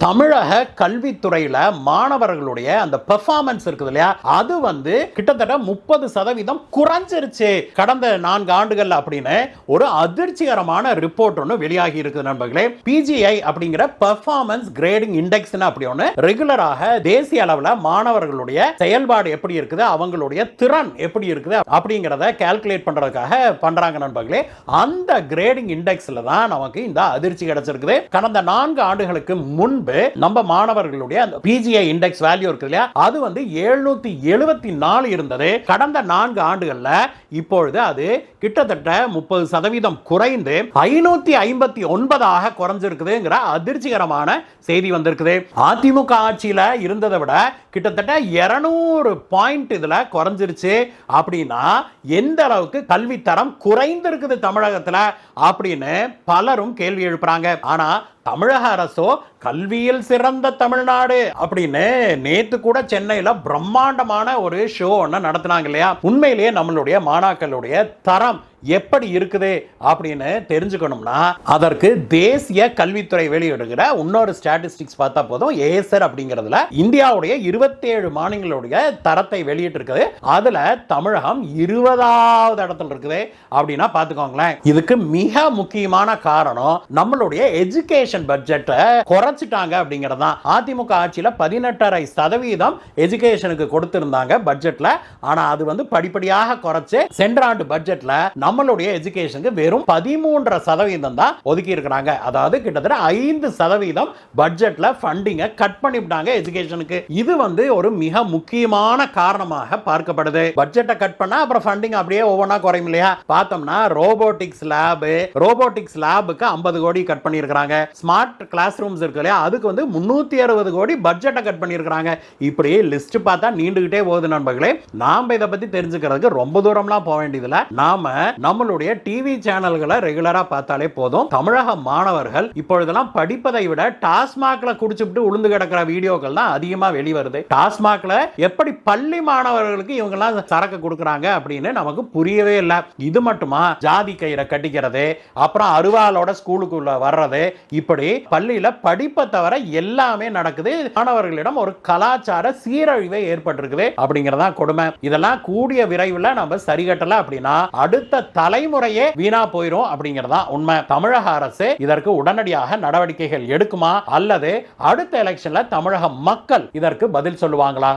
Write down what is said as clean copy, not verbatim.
தமிழக கல்வித்துறையில மாணவர்களுடைய அந்த பெர்ஃபார்மன்ஸ் இருக்குது இல்லையா, அது கிட்டத்தட்ட 30% குறைஞ்சிருச்சு கடந்த 4 ஆண்டுகள் அப்படின்னு ஒரு அதிர்ச்சிகரமான ரிப்போர்ட் ஒன்று வெளியாகி இருக்குது நண்பர்களே. பிஜிஐ அப்படிங்கிற பெர்ஃபார்மன்ஸ் கிரேடிங் இண்டெக்ஸ் அப்படி ஒன்று ரெகுலராக தேசிய அளவில் மாணவர்களுடைய செயல்பாடு எப்படி இருக்குது, அவங்களுடைய திறன் எப்படி இருக்குது அப்படிங்கிறத கால்குலேட் பண்றதுக்காக பண்றாங்க நண்பர்களே. அந்த கிரேடிங் இண்டெக்ஸ்ல தான் நமக்கு இந்த அதிர்ச்சி கிடைச்சிருக்குது. கடந்த 4 ஆண்டுகளுக்கு முன்பு நம்ம மாணவர்களுடைய அந்த பிஜிஐ இண்டெக்ஸ் வேல்யூ இருக்கு இல்லையா, அது 774 இருந்தது. கடந்த 4 ஆண்டுகள்ல இப்பொழுது அது கிட்டத்தட்ட 30% குறைந்து 559 குறைஞ்சிருக்குதுங்கிற அதிர்ச்சிகரமான செய்தி வந்திருக்குது. அதிமுக ஆட்சியில இருந்ததை விட கிட்டத்தட்ட 200 பாயிண்ட் இதுல குறைஞ்சிருச்சு. அப்படின்னா எந்த அளவுக்கு கல்வி தரம் குறைந்திருக்குது தமிழகத்துல அப்படின்னு பலரும் கேள்வி எழுப்புறாங்க. ஆனா தமிழக அரசோ கல்வியில் சிறந்த தமிழ்நாடு அப்படின்னு நேத்து கூட சென்னையில பிரம்மாண்டமான ஒரு ஷோ ஒன்று நடத்தினாங்க இல்லையா. உண்மையிலேயே நம்மளுடைய மாணாக்களுடைய தரம் எப்படி இருக்குது அப்படின்னு தெரிஞ்சுக்கணும்னா அதற்கு தேசிய கல்வித்துறை வெளியிடுகிற இன்னொரு ஸ்டாட்டிஸ்டிக்ஸ் பார்த்தா போதும். ஏசர் அப்படிங்கிறதுல இந்தியாவுடைய 27 மாநிலங்களுடைய தரத்தை வெளியிட்டு இருக்குது. அதுல தமிழகம் 20வது இடத்துல இருக்குது அப்படின்னா பாத்துக்கோங்களேன். இதுக்கு மிக முக்கியமான காரணம் நம்மளுடைய எஜுகேஷன் பட்ஜெட்டை குறைச்சிட்டாங்க அப்படிங்கறதுதான். அதிமுக ஆட்சியில 18.5% எஜுகேஷனுக்கு கொடுத்திருந்தாங்க பட்ஜெட்ல. ஆனா அது படிப்படியாக குறைச்சு சென்ற ஆண்டு பட்ஜெட்ல நம்மளுடைய எஜுகேஷனுக்கு வெறும் 13% தான் ஒதுக்கி இருக்கிறாங்க. அதாவது கிட்டத்தட்ட 5% பட்ஜெட்ல ஃபண்டிங்க கட் பண்ணிவிட்டாங்க எஜுகேஷனுக்கு. இது ஒரு மிக முக்கியமான காரணமாக பார்க்கப்படுது. பட்ஜெட்டை கட் பண்ணா அப்புறம் ஃபண்டிங் அப்படியே ஒவ்வொன்றா குறையும் இல்லையா. பார்த்தோம்னா ரோபோட்டிக்ஸ் லேபுக்கு 50 கோடி கட் பண்ணியிருக்காங்க. ஸ்மார்ட் கிளாஸ் ரூம்ஸ் இருக்கு இல்லையா, அதுக்கு 360 கோடி பட்ஜெட்டை கட் பண்ணியிருக்காங்க. இப்படி லிஸ்ட் பார்த்தா நீண்டுகிட்டே போகுது நண்பர்களே. நாம இதை பத்தி தெரிஞ்சுக்கிறதுக்கு ரொம்ப தூரம்லாம் போக வேண்டியதில்லை. நாம நம்மளுடைய டிவி சேனல்களை ரெகுலரா பார்த்தாலே போதும். தமிழக மாணவர்கள் இப்பொழுதெல்லாம் படிப்பதை விட டாஸ்மாக்ல குடிச்சுட்டு உளுந்து கிடக்கிற வீடியோக்கள் தான் அதிகமா வெளிவருது. டாஸ்மாக்ல எப்படி பள்ளி மாணவர்களுக்கு இவங்க எல்லாம் சரக்கு கொடுக்கறாங்க அப்படின்னு நமக்கு புரியவே இல்லை. இது மட்டுமா, ஜாதி கயிறை கட்டிக்கிறது, அப்புறம் அருவாளோட ஸ்கூலுக்குள்ள வர்றது, இப்படி பள்ளியில படிப்பை தவிர எல்லாமே நடக்குது. மாணவர்களிடம் ஒரு கலாச்சார சீரழிவை ஏற்பட்டிருக்குது அப்படிங்கறதா கொடுமை. இதெல்லாம் கூடிய விரைவில் நம்ம சரி கட்டல அப்படின்னா அடுத்த தலைமுறையே வீணா போயிரும் அப்படிங்கறதா உண்மை. தமிழக அரசு இதற்கு உடனடியாக நடவடிக்கைகள் எடுக்குமா அல்லது அடுத்த எலெக்ஷன்ல தமிழக மக்கள் இதற்கு பதில் சொல்லுவாங்களா?